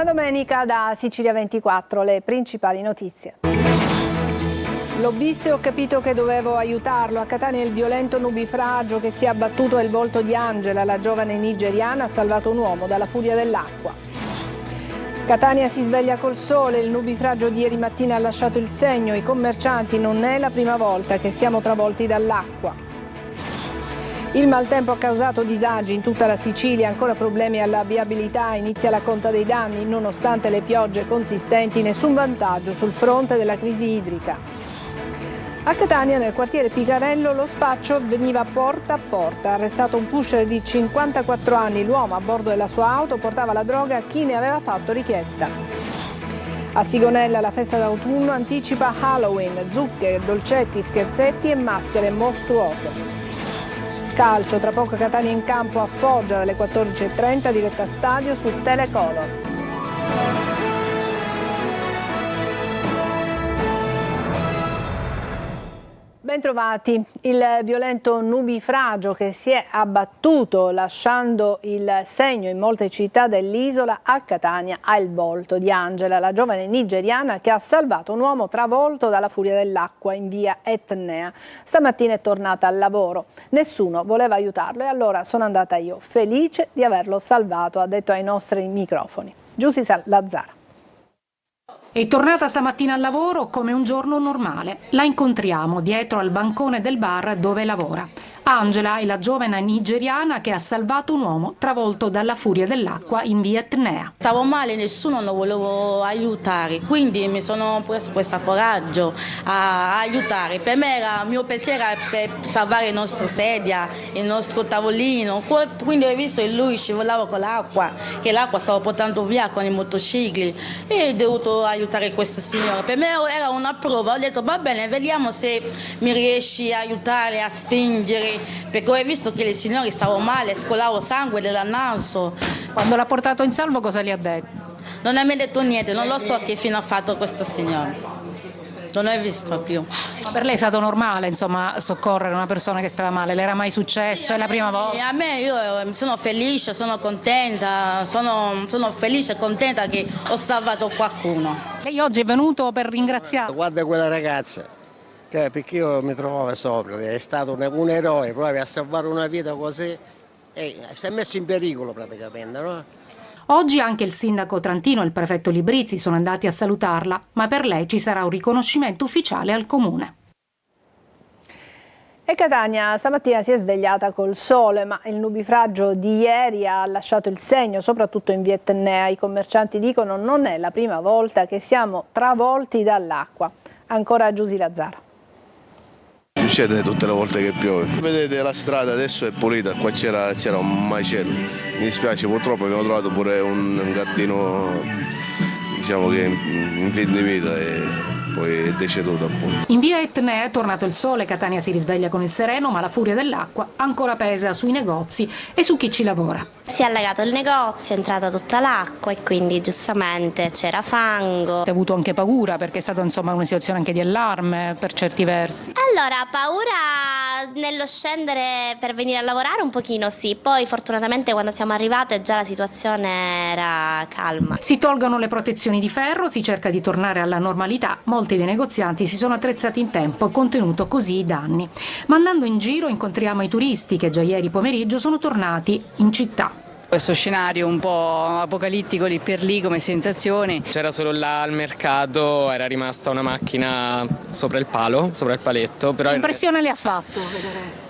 Buona domenica da Sicilia 24, le principali notizie. L'ho visto e ho capito che dovevo aiutarlo. A Catania il violento nubifragio che si è abbattuto è il volto di Angela, la giovane nigeriana, ha salvato un uomo dalla furia dell'acqua. Catania si sveglia col sole, il nubifragio di ieri mattina ha lasciato il segno, i commercianti non è la prima volta che siamo travolti dall'acqua. Il maltempo ha causato disagi in tutta la Sicilia, ancora problemi alla viabilità, inizia la conta dei danni, nonostante le piogge consistenti, nessun vantaggio sul fronte della crisi idrica. A Catania, nel quartiere Picarello, lo spaccio veniva porta a porta. Arrestato un pusher di 54 anni, l'uomo a bordo della sua auto portava la droga a chi ne aveva fatto richiesta. A Sigonella la festa d'autunno anticipa Halloween, zucche, dolcetti, scherzetti e maschere mostruose. Calcio, tra poco Catania in campo a Foggia dalle 14:30, diretta stadio su Telecolor. Bentrovati. Il violento nubifragio che si è abbattuto lasciando il segno in molte città dell'isola, a Catania ha il volto di Angela, la giovane nigeriana che ha salvato un uomo travolto dalla furia dell'acqua in via Etnea. Stamattina è tornata al lavoro. Nessuno voleva aiutarlo e allora sono andata io, felice di averlo salvato, ha detto ai nostri microfoni. Giusy Lazzara. È tornata stamattina al lavoro come un giorno normale. La incontriamo dietro al bancone del bar dove lavora. Angela è la giovane nigeriana che ha salvato un uomo travolto dalla furia dell'acqua in via Etnea. Stavo male, nessuno lo volevo aiutare, quindi mi sono preso questo coraggio a aiutare. Per me il mio pensiero era per salvare il nostro sedia, il nostro tavolino. Quindi ho visto che lui scivolava con l'acqua, che l'acqua stava portando via con i motocicli e ho dovuto aiutare questo signore. Per me era una prova, ho detto va bene, vediamo se mi riesci a aiutare, a spingere. Perché ho visto che il signore stava male, scolavo sangue dal naso. Quando l'ha portato in salvo cosa gli ha detto? Non ha mai detto niente, non lo so che fine ha fatto questo signore. Non l'ho visto più. Ma per lei è stato normale, insomma, soccorrere una persona che stava male? Le era mai successo? È la prima volta? A me io sono felice, sono contenta, sono felice e contenta che ho salvato qualcuno. Lei oggi è venuto per ringraziare? Guarda quella ragazza. Perché io mi trovavo sopra, è stato un eroe proprio a salvare una vita così e si è messo in pericolo praticamente, no? Oggi anche il sindaco Trantino e il prefetto Librizzi sono andati a salutarla, ma per lei ci sarà un riconoscimento ufficiale al comune. E Catania stamattina si è svegliata col sole, ma il nubifragio di ieri ha lasciato il segno, soprattutto in via Etnea. I commercianti dicono non è la prima volta che siamo travolti dall'acqua. Ancora Giusy Lazzara. Succede tutte le volte che piove. Vedete la strada adesso è pulita, qua c'era un macello. Mi dispiace, purtroppo abbiamo trovato pure un gattino, diciamo che in fin di vita e poi è deceduto appunto. In via Etnea è tornato il sole, Catania si risveglia con il sereno, ma la furia dell'acqua ancora pesa sui negozi e su chi ci lavora. Si è allagato il negozio, è entrata tutta l'acqua e quindi giustamente c'era fango. Ha avuto anche paura perché è stata insomma una situazione anche di allarme per certi versi. Allora, paura nello scendere per venire a lavorare un pochino sì, poi fortunatamente quando siamo arrivate già la situazione era calma. Si tolgono le protezioni di ferro, si cerca di tornare alla normalità, molti dei negozianti si sono attrezzati in tempo, contenuto così i danni. Ma andando in giro incontriamo i turisti che già ieri pomeriggio sono tornati in città. Questo scenario un po' apocalittico lì per lì come sensazione. C'era solo là al mercato, era rimasta una macchina sopra il palo, sopra il paletto. Però che impressione le ha fatto vedere?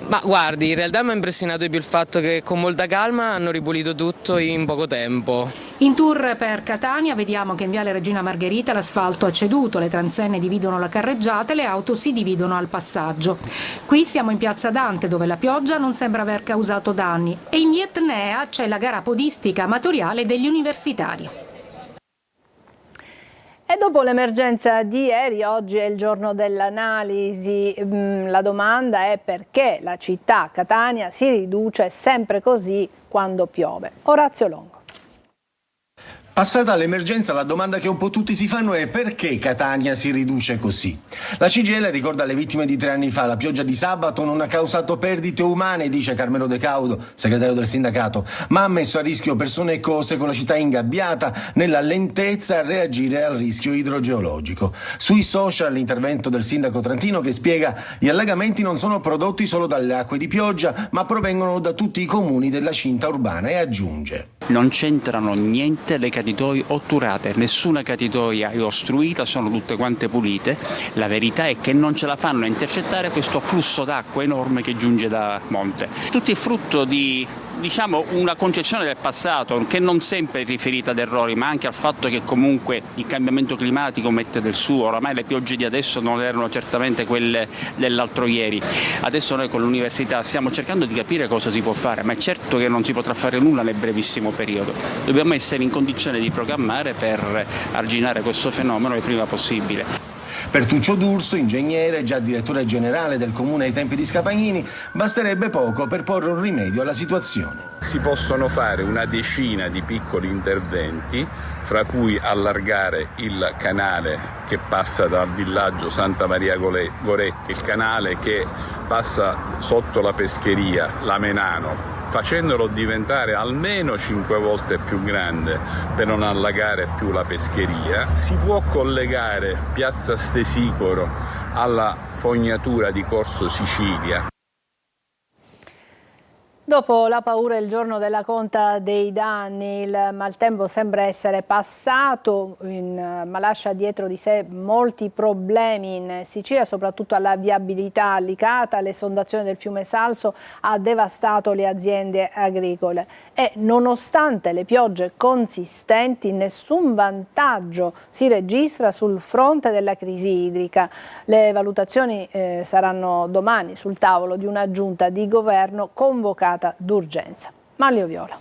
Ma guardi, in realtà mi ha impressionato di più il fatto che con molta calma hanno ripulito tutto in poco tempo. In tour per Catania vediamo che in viale Regina Margherita l'asfalto ha ceduto, le transenne dividono la carreggiata e le auto si dividono al passaggio. Qui siamo in piazza Dante dove la pioggia non sembra aver causato danni e in via Etnea c'è la gara podistica amatoriale degli universitari. E dopo l'emergenza di ieri, oggi è il giorno dell'analisi. La domanda è perché la città, Catania, si riduce sempre così quando piove. Orazio Longo. Passata l'emergenza, la domanda che un po' tutti si fanno è: perché Catania si riduce così? La CGIL ricorda le vittime di 3 anni fa. La pioggia di sabato non ha causato perdite umane, dice Carmelo De Caudo, segretario del sindacato, ma ha messo a rischio persone e cose, con la città ingabbiata nella lentezza a reagire al rischio idrogeologico. Sui social l'intervento del sindaco trentino, che spiega: gli allagamenti non sono prodotti solo dalle acque di pioggia, ma provengono da tutti i comuni della cinta urbana, e aggiunge: non c'entrano niente le catitoie otturate, nessuna catitoia è ostruita, sono tutte quante pulite. La verità è che non ce la fanno a intercettare questo flusso d'acqua enorme che giunge da monte. Tutti frutto di una concezione del passato che non sempre è riferita ad errori, ma anche al fatto che comunque il cambiamento climatico mette del suo. Oramai le piogge di adesso non erano certamente quelle dell'altro ieri. Adesso noi con l'università stiamo cercando di capire cosa si può fare, ma è certo che non si potrà fare nulla nel brevissimo periodo. Dobbiamo essere in condizione di programmare per arginare questo fenomeno il prima possibile. Per Tuccio D'Urso, ingegnere, già direttore generale del comune ai tempi di Scapagnini, basterebbe poco per porre un rimedio alla situazione. Si possono fare una decina di piccoli interventi, fra cui allargare il canale che passa dal villaggio Santa Maria Goretti, il canale che passa sotto la pescheria, la Menano, facendolo diventare almeno 5 volte più grande per non allagare più la pescheria. Si può collegare Piazza Stesicoro alla fognatura di Corso Sicilia. Dopo la paura il giorno della conta dei danni, il maltempo sembra essere passato, ma lascia dietro di sé molti problemi in Sicilia, soprattutto alla viabilità licata. L'esondazione del fiume Salso ha devastato le aziende agricole e, nonostante le piogge consistenti, nessun vantaggio si registra sul fronte della crisi idrica. Le valutazioni saranno domani sul tavolo di una giunta di governo convocata d'urgenza. Manlio Viola.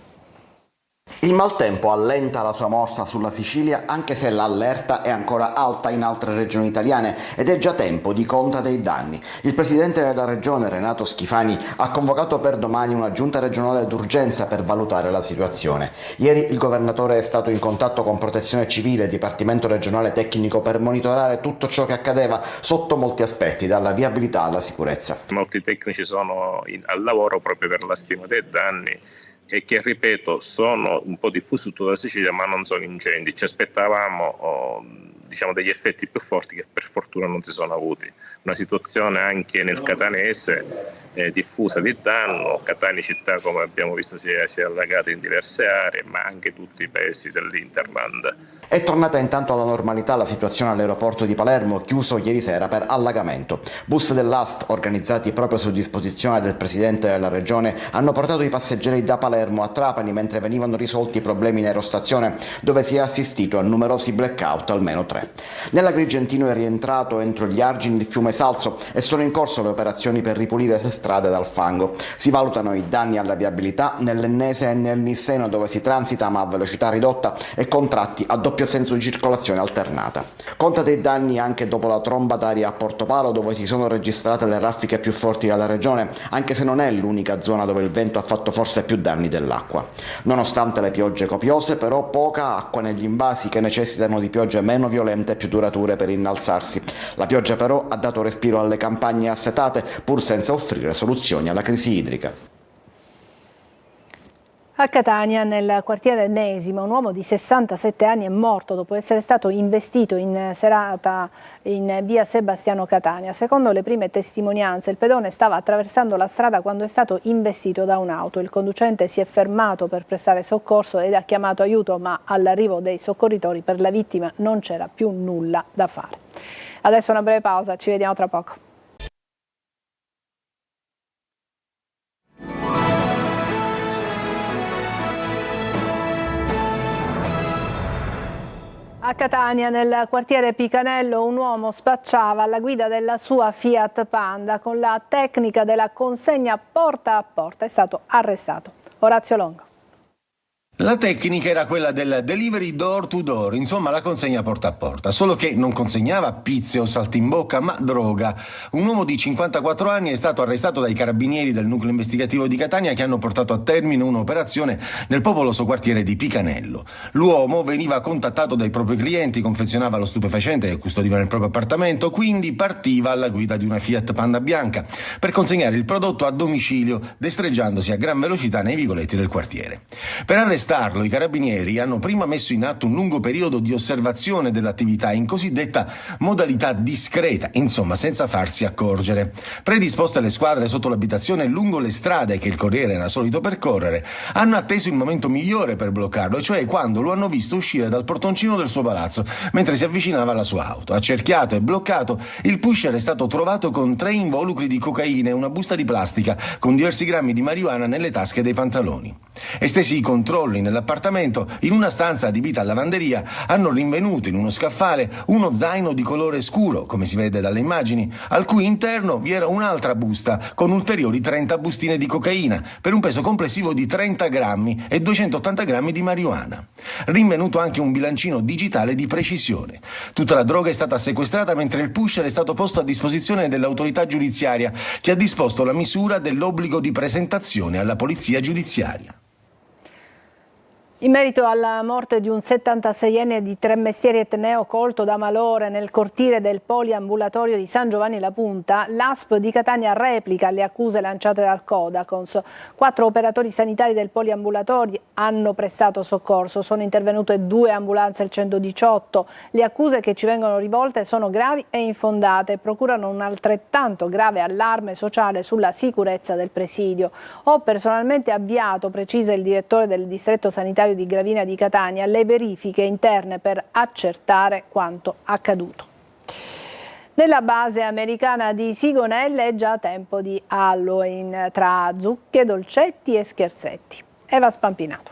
Il maltempo allenta la sua morsa sulla Sicilia, anche se l'allerta è ancora alta in altre regioni italiane ed è già tempo di conta dei danni. Il presidente della regione, Renato Schifani, ha convocato per domani una giunta regionale d'urgenza per valutare la situazione. Ieri il governatore è stato in contatto con Protezione Civile e Dipartimento regionale tecnico per monitorare tutto ciò che accadeva sotto molti aspetti, dalla viabilità alla sicurezza. Molti tecnici sono al lavoro proprio per la stima dei danni, e che, ripeto, sono un po' diffusi su tutta la Sicilia, ma non sono incendi. Ci aspettavamo degli effetti più forti, che per fortuna non si sono avuti. Una situazione anche nel catanese diffusa di danno. Catania città, come abbiamo visto, si è allagata in diverse aree, ma anche tutti i paesi dell'Interland. È tornata intanto alla normalità la situazione all'aeroporto di Palermo, chiuso ieri sera per allagamento. Bus dell'AST, organizzati proprio su disposizione del presidente della regione, hanno portato i passeggeri da Palermo a Trapani mentre venivano risolti i problemi in aerostazione, dove si è assistito a numerosi blackout, almeno 3. Nell'Agrigentino è rientrato entro gli argini il fiume Salso e sono in corso le operazioni per ripulire le strade dal fango. Si valutano i danni alla viabilità nell'Ennese e nel Nisseno, dove si transita ma a velocità ridotta e con tratti a doppio senso di circolazione alternata. Conta dei danni anche dopo la tromba d'aria a Portopalo, dove si sono registrate le raffiche più forti della regione, anche se non è l'unica zona dove il vento ha fatto forse più danni dell'acqua. Nonostante le piogge copiose, però, poca acqua negli invasi, che necessitano di piogge meno violente e più durature per innalzarsi. La pioggia però ha dato respiro alle campagne assetate, pur senza offrire soluzioni alla crisi idrica. A Catania, nel quartiere Ennesimo, un uomo di 67 anni è morto dopo essere stato investito in serata in via Sebastiano Catania. Secondo le prime testimonianze, il pedone stava attraversando la strada quando è stato investito da un'auto. Il conducente si è fermato per prestare soccorso ed ha chiamato aiuto, ma all'arrivo dei soccorritori per la vittima non c'era più nulla da fare. Adesso una breve pausa, ci vediamo tra poco. A Catania, nel quartiere Picanello, un uomo spacciava alla guida della sua Fiat Panda con la tecnica della consegna porta a porta. È stato arrestato. Orazio Longo. La tecnica era quella del delivery door to door, insomma la consegna porta a porta, solo che non consegnava pizze o saltimbocca, ma droga. Un uomo di 54 anni è stato arrestato dai carabinieri del nucleo investigativo di Catania che hanno portato a termine un'operazione nel popoloso quartiere di Picanello. L'uomo veniva contattato dai propri clienti, confezionava lo stupefacente che custodiva nel proprio appartamento, quindi partiva alla guida di una Fiat Panda bianca per consegnare il prodotto a domicilio, destreggiandosi a gran velocità nei vicoletti del quartiere. Per arrestarlo, i carabinieri hanno prima messo in atto un lungo periodo di osservazione dell'attività in cosiddetta modalità discreta, insomma senza farsi accorgere. Predisposte le squadre sotto l'abitazione lungo le strade che il corriere era solito percorrere, hanno atteso il momento migliore per bloccarlo, e cioè quando lo hanno visto uscire dal portoncino del suo palazzo mentre si avvicinava alla sua auto. Accerchiato e bloccato, il pusher è stato trovato con 3 involucri di cocaina e una busta di plastica con diversi grammi di marijuana nelle tasche dei pantaloni. Estesi i controlli nell'appartamento, in una stanza adibita a lavanderia hanno rinvenuto in uno scaffale uno zaino di colore scuro, come si vede dalle immagini, al cui interno vi era un'altra busta con ulteriori 30 bustine di cocaina per un peso complessivo di 30 grammi e 280 grammi di marijuana. Rinvenuto anche un bilancino digitale di precisione. Tutta la droga è stata sequestrata mentre il pusher è stato posto a disposizione dell'autorità giudiziaria che ha disposto la misura dell'obbligo di presentazione alla polizia giudiziaria. In merito alla morte di un 76enne di Tremestieri etneo colto da malore nel cortile del poliambulatorio di San Giovanni La Punta, l'ASP di Catania replica le accuse lanciate dal Codacons. 4 operatori sanitari del poliambulatorio hanno prestato soccorso, sono intervenute 2 ambulanze il 118. Le accuse che ci vengono rivolte sono gravi e infondate e procurano un altrettanto grave allarme sociale sulla sicurezza del presidio. Ho personalmente avviato, precisa il direttore del distretto sanitario di Gravina di Catania, le verifiche interne per accertare quanto accaduto. Nella base americana di Sigonella è già tempo di Halloween, tra zucche, dolcetti e scherzetti. Eva Spampinato.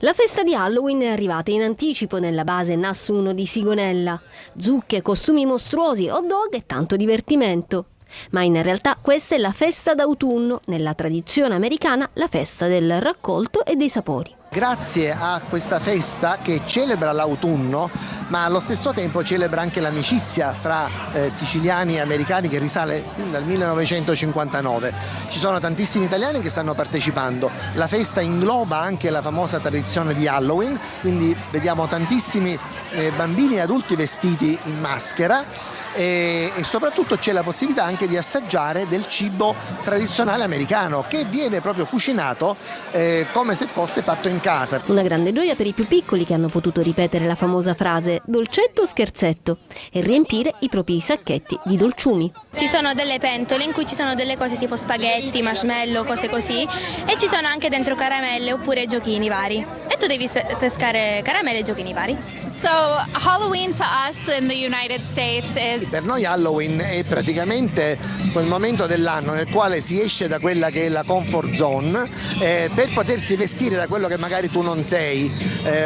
La festa di Halloween è arrivata in anticipo nella base NAS 1 di Sigonella. Zucche, costumi mostruosi, hot dog e tanto divertimento. Ma in realtà questa è la festa d'autunno, nella tradizione americana la festa del raccolto e dei sapori. Grazie a questa festa che celebra l'autunno, ma allo stesso tempo celebra anche l'amicizia fra siciliani e americani che risale dal 1959. Ci sono tantissimi italiani che stanno partecipando. La festa ingloba anche la famosa tradizione di Halloween, quindi vediamo tantissimi bambini e adulti vestiti in maschera. E soprattutto c'è la possibilità anche di assaggiare del cibo tradizionale americano che viene proprio cucinato come se fosse fatto in casa. Una grande gioia per i più piccoli che hanno potuto ripetere la famosa frase dolcetto o scherzetto e riempire i propri sacchetti di dolciumi. Ci sono delle pentole in cui ci sono delle cose tipo spaghetti, marshmallow, cose così, e ci sono anche dentro caramelle oppure giochini vari. E tu devi pescare caramelle e giochini vari. So Halloween to us in the United States is... Per noi Halloween è praticamente quel momento dell'anno nel quale si esce da quella che è la comfort zone per potersi vestire da quello che magari tu non sei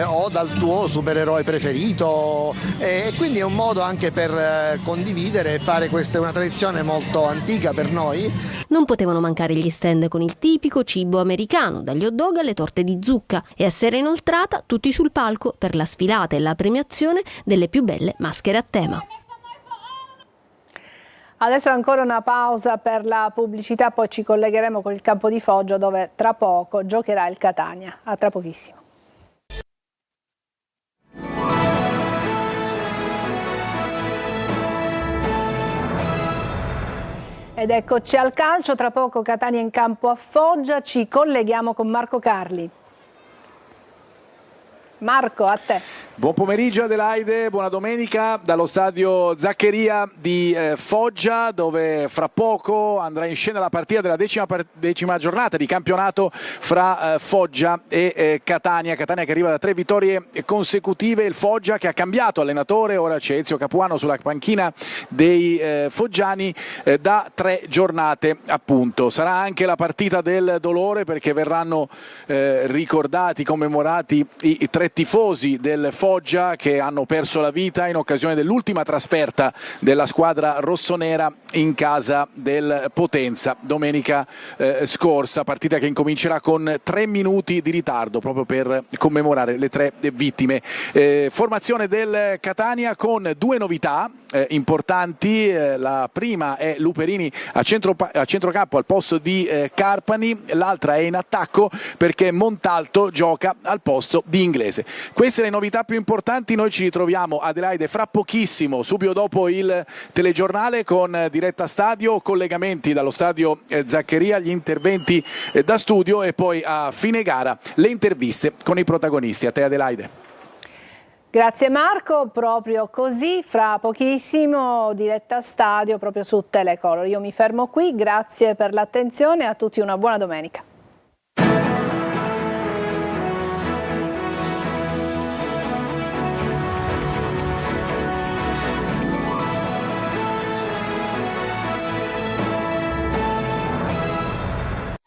o dal tuo supereroe preferito, e quindi è un modo anche per condividere e fare, questa è una tradizione molto antica per noi. Non potevano mancare gli stand con il tipico cibo americano, dagli hot dog alle torte di zucca, e a sera inoltrata tutti sul palco per la sfilata e la premiazione delle più belle maschere a tema. Adesso ancora una pausa per la pubblicità, poi ci collegheremo con il campo di Foggia dove tra poco giocherà il Catania. A tra pochissimo. Ed eccoci al calcio, tra poco Catania in campo a Foggia, ci colleghiamo con Marco Carli. Marco, a te. Buon pomeriggio Adelaide, buona domenica dallo stadio Zaccheria di Foggia, dove fra poco andrà in scena la partita della decima giornata di campionato fra Foggia e Catania. Catania che arriva da 3 vittorie consecutive, il Foggia che ha cambiato allenatore, ora c'è Ezio Capuano sulla panchina dei foggiani da 3 giornate appunto. Sarà anche la partita del dolore perché verranno ricordati, commemorati i 3 tifosi del Foggia che hanno perso la vita in occasione dell'ultima trasferta della squadra rossonera in casa del Potenza domenica scorsa, partita che incomincerà con 3 minuti di ritardo proprio per commemorare le 3 vittime. Formazione del Catania con 2 novità importanti. La prima è Luperini a centrocampo al posto di Carpani, l'altra è in attacco perché Montalto gioca al posto di Inglese. Queste le novità più importanti. Noi ci ritroviamo, Adelaide, fra pochissimo, subito dopo il telegiornale con diretta stadio, collegamenti dallo stadio Zaccheria, gli interventi da studio e poi a fine gara le interviste con i protagonisti. A te, Adelaide. Grazie Marco, proprio così, fra pochissimo diretta stadio proprio su Telecolor. Io mi fermo qui, grazie per l'attenzione e a tutti una buona domenica.